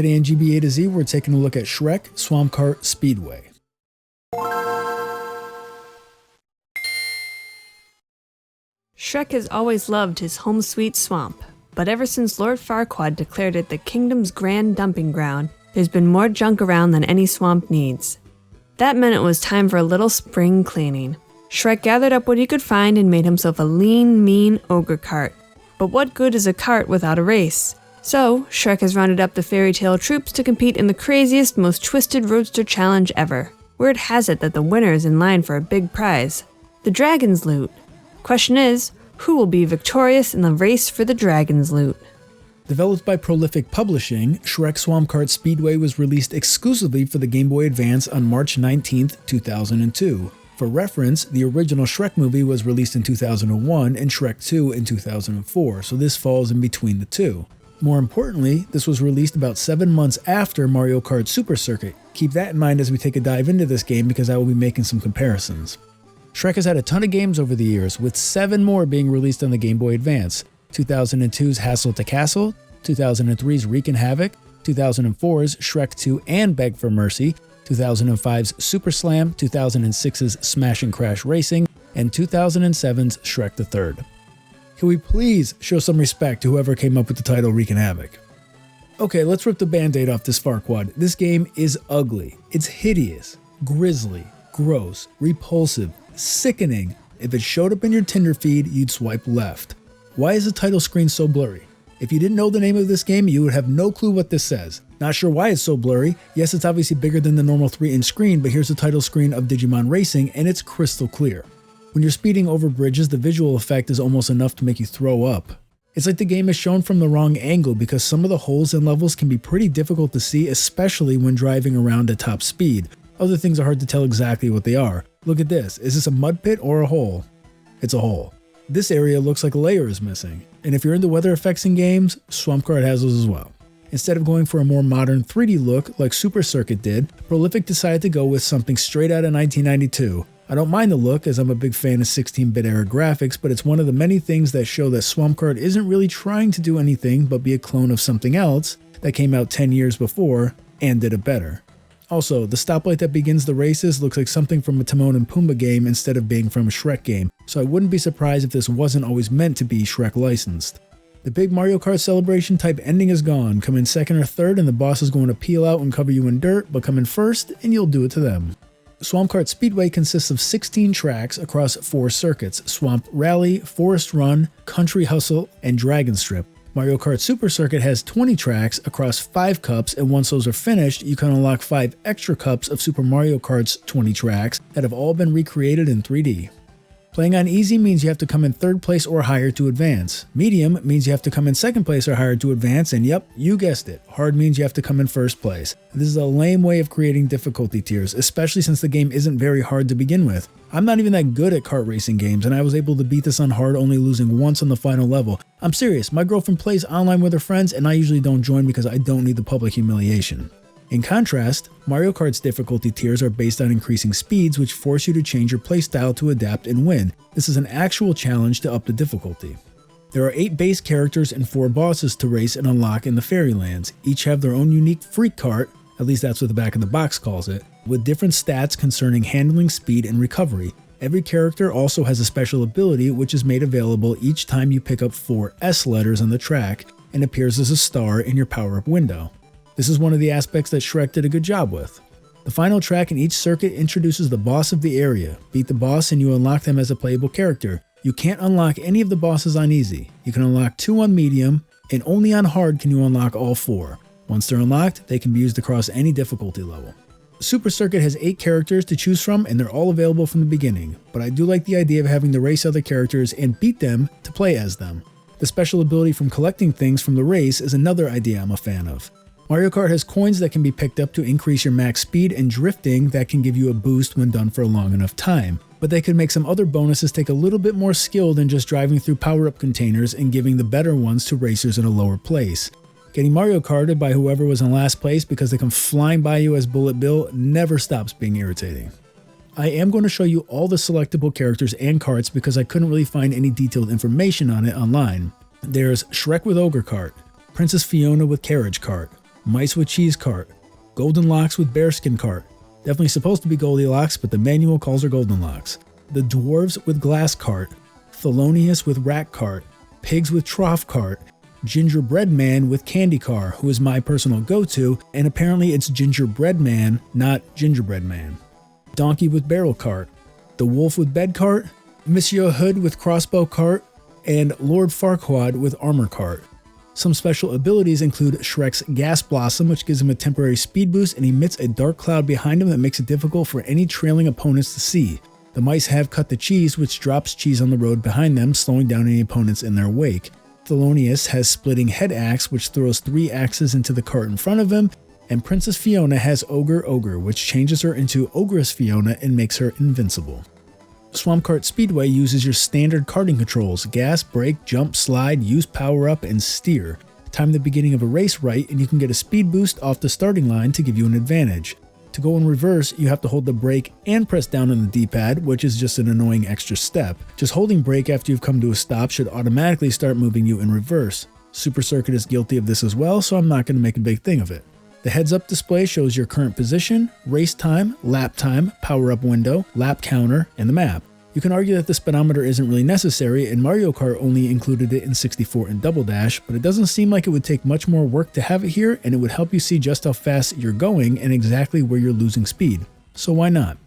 Today in GBA-Z, we're taking a look at Shrek Kart Speedway. Shrek has always loved his home sweet swamp, but ever since Lord Farquaad declared it the kingdom's grand dumping ground, there's been more junk around than any swamp needs. That meant it was time for a little spring cleaning. Shrek gathered up what he could find and made himself a lean, mean ogre cart. But what good is a cart without a race? So, Shrek has rounded up the fairy tale troops to compete in the craziest, most twisted roadster challenge ever. Word has it that the winner is in line for a big prize, the Dragon's Loot. Question is, who will be victorious in the race for the Dragon's Loot? Developed by Prolific Publishing, Shrek Kart Speedway was released exclusively for the Game Boy Advance on March 19, 2002. For reference, the original Shrek movie was released in 2001 and Shrek 2 in 2004, so this falls in between the two. More importantly, this was released about 7 months after Mario Kart Super Circuit. Keep that in mind as we take a dive into this game because I will be making some comparisons. Shrek has had a ton of games over the years, with 7 more being released on the Game Boy Advance. 2002's Hassle to Castle, 2003's Wreakin' Havoc, 2004's Shrek 2 and Beg for Mercy, 2005's Super Slam, 2006's Smash and Crash Racing, and 2007's Shrek the Third. Can we please show some respect to whoever came up with the title Wreakin' Havoc? Okay, let's rip the band-aid off this Farquaad. This game is ugly. It's hideous, grisly, gross, repulsive, sickening. If it showed up in your Tinder feed, you'd swipe left. Why is the title screen so blurry? If you didn't know the name of this game, you would have no clue what this says. Not sure why it's so blurry. Yes, it's obviously bigger than the normal 3-inch screen, but here's the title screen of Digimon Racing, and it's crystal clear. When you're speeding over bridges, the visual effect is almost enough to make you throw up. It's like the game is shown from the wrong angle because some of the holes and levels can be pretty difficult to see, especially when driving around at top speed. Other things are hard to tell exactly what they are. Look at this. Is this a mud pit or a hole? It's a hole. This area looks like a layer is missing. And if you're into weather effects in games, Swamp Kart has those as well. Instead of going for a more modern 3D look like Super Circuit did, Prolific decided to go with something straight out of 1992. I don't mind the look as I'm a big fan of 16-bit era graphics, but it's one of the many things that show that Swamp Kart isn't really trying to do anything but be a clone of something else that came out 10 years before and did it better. Also, the stoplight that begins the races looks like something from a Timon and Pumbaa game instead of being from a Shrek game, so I wouldn't be surprised if this wasn't always meant to be Shrek licensed. The big Mario Kart celebration type ending is gone. Come in second or third and the boss is going to peel out and cover you in dirt, but come in first and you'll do it to them. Swamp Kart Speedway consists of 16 tracks across 4 circuits: Swamp Rally, Forest Run, Country Hustle, and Dragon Strip. Mario Kart Super Circuit has 20 tracks across 5 cups, and once those are finished, you can unlock 5 extra cups of Super Mario Kart's 20 tracks that have all been recreated in 3D. Playing on easy means you have to come in 3rd place or higher to advance. Medium means you have to come in 2nd place or higher to advance, and yep, you guessed it, hard means you have to come in 1st place. This is a lame way of creating difficulty tiers, especially since the game isn't very hard to begin with. I'm not even that good at kart racing games, and I was able to beat this on hard only losing once on the final level. I'm serious, my girlfriend plays online with her friends, and I usually don't join because I don't need the public humiliation. In contrast, Mario Kart's difficulty tiers are based on increasing speeds, which force you to change your playstyle to adapt and win. This is an actual challenge to up the difficulty. There are 8 base characters and 4 bosses to race and unlock in the Fairylands. Each have their own unique freak cart, at least that's what the back of the box calls it, with different stats concerning handling, speed, and recovery. Every character also has a special ability which is made available each time you pick up 4 S letters on the track and appears as a star in your power-up window. This is one of the aspects that Shrek did a good job with. The final track in each circuit introduces the boss of the area. Beat the boss and you unlock them as a playable character. You can't unlock any of the bosses on easy. You can unlock 2 on medium, and only on hard can you unlock all 4. Once they're unlocked, they can be used across any difficulty level. Super Circuit has 8 characters to choose from, and they're all available from the beginning, but I do like the idea of having to race other characters and beat them to play as them. The special ability from collecting things from the race is another idea I'm a fan of. Mario Kart has coins that can be picked up to increase your max speed, and drifting that can give you a boost when done for a long enough time. But they could make some other bonuses take a little bit more skill than just driving through power-up containers and giving the better ones to racers in a lower place. Getting Mario Karted by whoever was in last place because they come flying by you as Bullet Bill never stops being irritating. I am going to show you all the selectable characters and carts because I couldn't really find any detailed information on it online. There's Shrek with Ogre Cart, Princess Fiona with Carriage Cart, Mice with Cheese Cart, Golden Locks with Bearskin Cart. Definitely supposed to be Goldilocks, but the manual calls her Golden Locks. The Dwarves with Glass Cart, Thelonious with Rat Cart, Pigs with Trough Cart, Gingerbread Man with Candy Car, who is my personal go-to, and apparently it's Gingerbread Man, not Gingerbread Man. Donkey with Barrel Cart, the Wolf with Bed Cart, Monsieur Hood with Crossbow Cart, and Lord Farquaad with Armor Cart. Some special abilities include Shrek's Gas Blossom, which gives him a temporary speed boost and emits a dark cloud behind him that makes it difficult for any trailing opponents to see. The mice have Cut the Cheese, which drops cheese on the road behind them, slowing down any opponents in their wake. Thelonious has Splitting Head Axe, which throws 3 axes into the cart in front of him, and Princess Fiona has Ogre, which changes her into Ogress Fiona and makes her invincible. Swamp Kart Speedway uses your standard karting controls: gas, brake, jump, slide, use power-up, and steer. Time the beginning of a race right, and you can get a speed boost off the starting line to give you an advantage. To go in reverse, you have to hold the brake and press down on the D-pad, which is just an annoying extra step. Just holding brake after you've come to a stop should automatically start moving you in reverse. Super Circuit is guilty of this as well, so I'm not going to make a big thing of it. The heads-up display shows your current position, race time, lap time, power-up window, lap counter, and the map. You can argue that the speedometer isn't really necessary, and Mario Kart only included it in 64 and Double Dash, but it doesn't seem like it would take much more work to have it here, and it would help you see just how fast you're going and exactly where you're losing speed. So why not?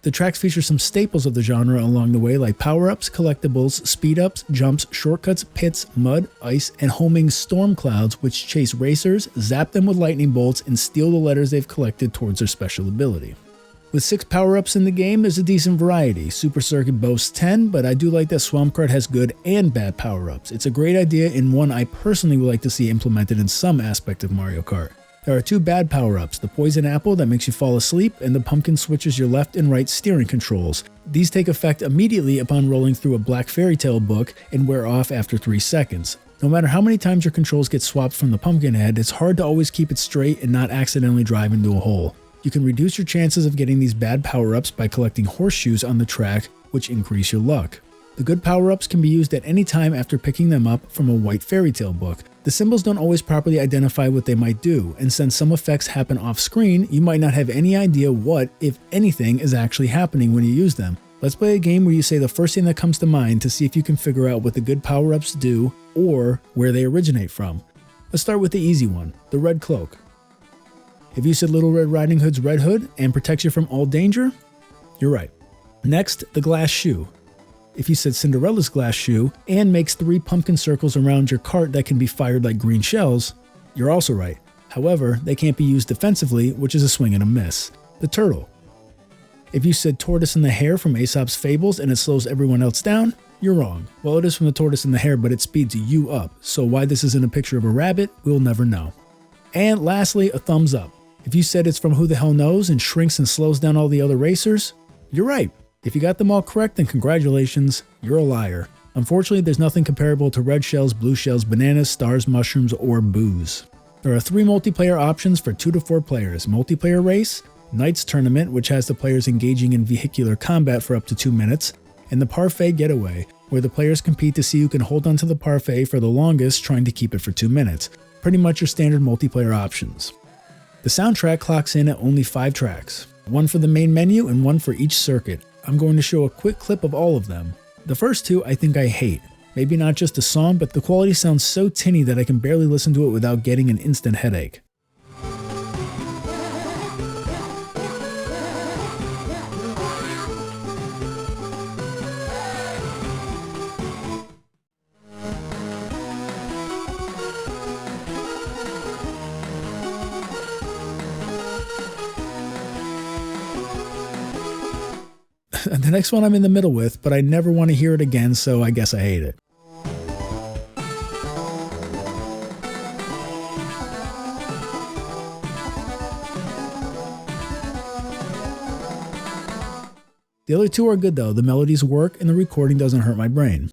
The tracks feature some staples of the genre along the way, like power-ups, collectibles, speed-ups, jumps, shortcuts, pits, mud, ice, and homing storm clouds, which chase racers, zap them with lightning bolts, and steal the letters they've collected towards their special ability. With 6 power-ups in the game, there's a decent variety. Super Circuit boasts 10, but I do like that Swamp Kart has good and bad power-ups. It's a great idea and one I personally would like to see implemented in some aspect of Mario Kart. There are 2 bad power-ups: the Poison Apple that makes you fall asleep, and the Pumpkin switches your left and right steering controls. These take effect immediately upon rolling through a black fairy tale book and wear off after 3 seconds. No matter how many times your controls get swapped from the pumpkin head, it's hard to always keep it straight and not accidentally drive into a hole. You can reduce your chances of getting these bad power-ups by collecting horseshoes on the track, which increase your luck. The good power-ups can be used at any time after picking them up from a white fairy tale book. The symbols don't always properly identify what they might do, and since some effects happen off-screen, you might not have any idea what, if anything, is actually happening when you use them. Let's play a game where you say the first thing that comes to mind to see if you can figure out what the good power-ups do or where they originate from. Let's start with the easy one, the red cloak. If you said Little Red Riding Hood's red hood and protects you from all danger, you're right. Next, the glass shoe. If you said Cinderella's glass shoe and makes 3 pumpkin circles around your cart that can be fired like green shells, you're also right. However, they can't be used defensively, which is a swing and a miss. The turtle. If you said Tortoise and the Hare from Aesop's Fables and it slows everyone else down, you're wrong. Well, it is from the Tortoise and the Hare, but it speeds you up, so why this isn't a picture of a rabbit, we'll never know. And lastly, a thumbs up. If you said it's from Who the Hell Knows and shrinks and slows down all the other racers, you're right. If you got them all correct, then congratulations, you're a liar. Unfortunately, there's nothing comparable to red shells, blue shells, bananas, stars, mushrooms, or booze. There are 3 multiplayer options for 2 to 4 players: Multiplayer Race, Knights Tournament, which has the players engaging in vehicular combat for up to 2 minutes, and the Parfait Getaway, where the players compete to see who can hold onto the parfait for the longest, trying to keep it for 2 minutes. Pretty much your standard multiplayer options. The soundtrack clocks in at only 5 tracks, 1 for the main menu and 1 for each circuit. I'm going to show a quick clip of all of them. The first 2 I think I hate. Maybe not just the song, but the quality sounds so tinny that I can barely listen to it without getting an instant headache. The next one I'm in the middle with, but I never want to hear it again, so I guess I hate it. The other 2 are good though, the melodies work and the recording doesn't hurt my brain.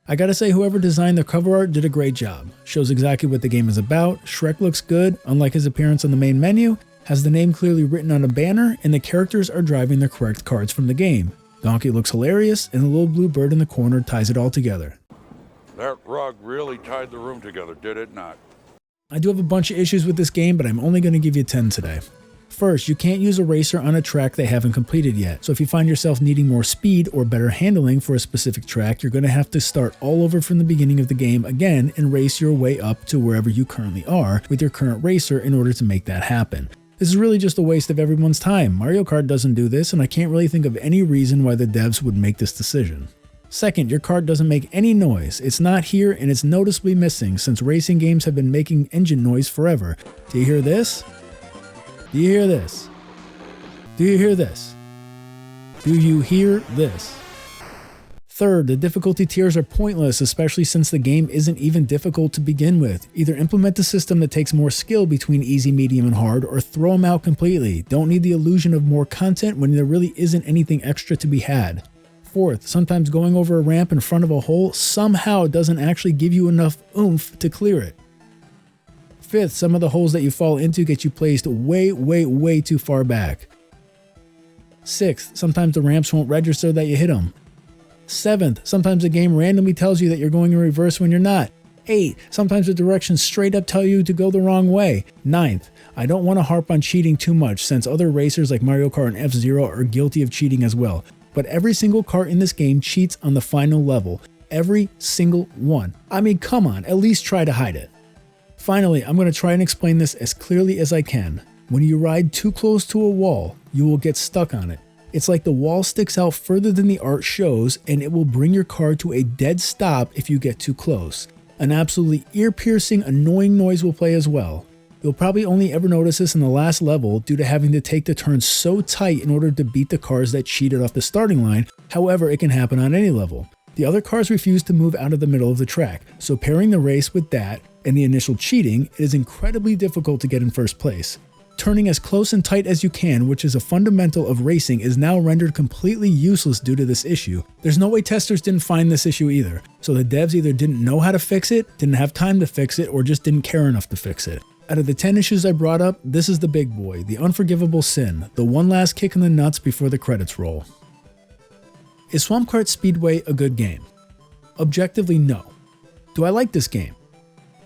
I gotta say, whoever designed the cover art did a great job. Shows exactly what the game is about, Shrek looks good, unlike his appearance on the main menu, has the name clearly written on a banner, and the characters are driving the correct cards from the game. Donkey looks hilarious, and the little blue bird in the corner ties it all together. That rug really tied the room together, did it not? I do have a bunch of issues with this game, but I'm only going to give you 10 today. First, you can't use a racer on a track they haven't completed yet, so if you find yourself needing more speed or better handling for a specific track, you're going to have to start all over from the beginning of the game again and race your way up to wherever you currently are with your current racer in order to make that happen. This is really just a waste of everyone's time. Mario Kart doesn't do this, and I can't really think of any reason why the devs would make this decision. Second, your kart doesn't make any noise. It's not here, and it's noticeably missing since racing games have been making engine noise forever. Do you hear this? Do you hear this? Do you hear this? Do you hear this? Third, the difficulty tiers are pointless, especially since the game isn't even difficult to begin with. Either implement a system that takes more skill between easy, medium, and hard, or throw them out completely. Don't need the illusion of more content when there really isn't anything extra to be had. Fourth, sometimes going over a ramp in front of a hole somehow doesn't actually give you enough oomph to clear it. Fifth, some of the holes that you fall into get you placed way too far back. Sixth, sometimes the ramps won't register that you hit them. Seventh, sometimes the game randomly tells you that you're going in reverse when you're not. 8. Sometimes the directions straight up tell you to go the wrong way. 9th, I don't want to harp on cheating too much since other racers like Mario Kart and F-Zero are guilty of cheating as well. But every single kart in this game cheats on the final level. Every single one. I mean, come on, at least try to hide it. Finally, I'm going to try and explain this as clearly as I can. When you ride too close to a wall, you will get stuck on it. It's like the wall sticks out further than the art shows, and it will bring your car to a dead stop if you get too close. An absolutely ear-piercing, annoying noise will play as well. You'll probably only ever notice this in the last level due to having to take the turns so tight in order to beat the cars that cheated off the starting line. However, it can happen on any level. The other cars refuse to move out of the middle of the track, so pairing the race with that and the initial cheating, it is incredibly difficult to get in first place. Turning as close and tight as you can, which is a fundamental of racing, is now rendered completely useless due to this issue. There's no way testers didn't find this issue either, so the devs either didn't know how to fix it, didn't have time to fix it, or just didn't care enough to fix it. Out of the 10 issues I brought up, this is the big boy, the unforgivable sin, the one last kick in the nuts before the credits roll. Is Swamp Kart Speedway a good game? Objectively, no. Do I like this game?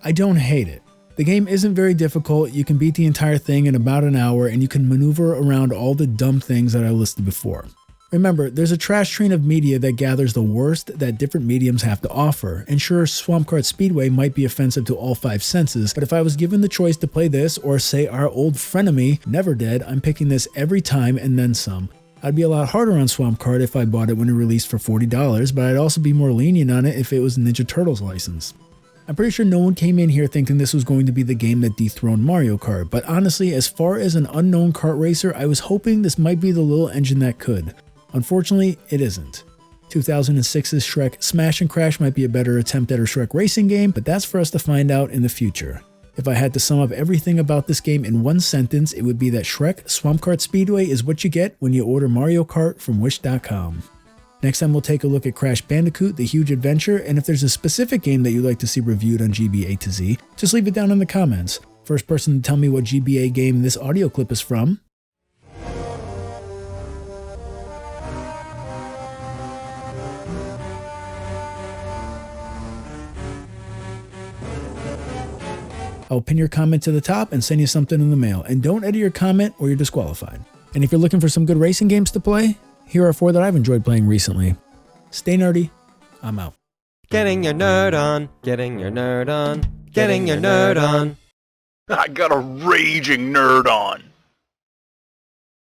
I don't hate it. The game isn't very difficult, you can beat the entire thing in about an hour, and you can maneuver around all the dumb things that I listed before. Remember, there's a trash train of media that gathers the worst that different mediums have to offer, and sure, Swamp Kart Speedway might be offensive to all 5 senses, but if I was given the choice to play this, or say our old frenemy, Never Dead, I'm picking this every time and then some. I'd be a lot harder on Swamp Kart if I bought it when it released for $40, but I'd also be more lenient on it if it was Ninja Turtles license. I'm pretty sure no one came in here thinking this was going to be the game that dethroned Mario Kart, but honestly, as far as an unknown kart racer, I was hoping this might be the little engine that could. Unfortunately, it isn't. 2006's Shrek Smash and Crash might be a better attempt at a Shrek racing game, but that's for us to find out in the future. If I had to sum up everything about this game in one sentence, it would be that Shrek Swamp Kart Speedway is what you get when you order Mario Kart from Wish.com. Next time we'll take a look at Crash Bandicoot, The Huge Adventure, and if there's a specific game that you'd like to see reviewed on GBA-Z, just leave it down in the comments. First person to tell me what GBA game this audio clip is from. I'll pin your comment to the top and send you something in the mail, and don't edit your comment or you're disqualified. And if you're looking for some good racing games to play, here are 4 that I've enjoyed playing recently. Stay nerdy. I'm out. Getting your nerd on, getting your nerd on, getting your nerd on. I got a raging nerd on.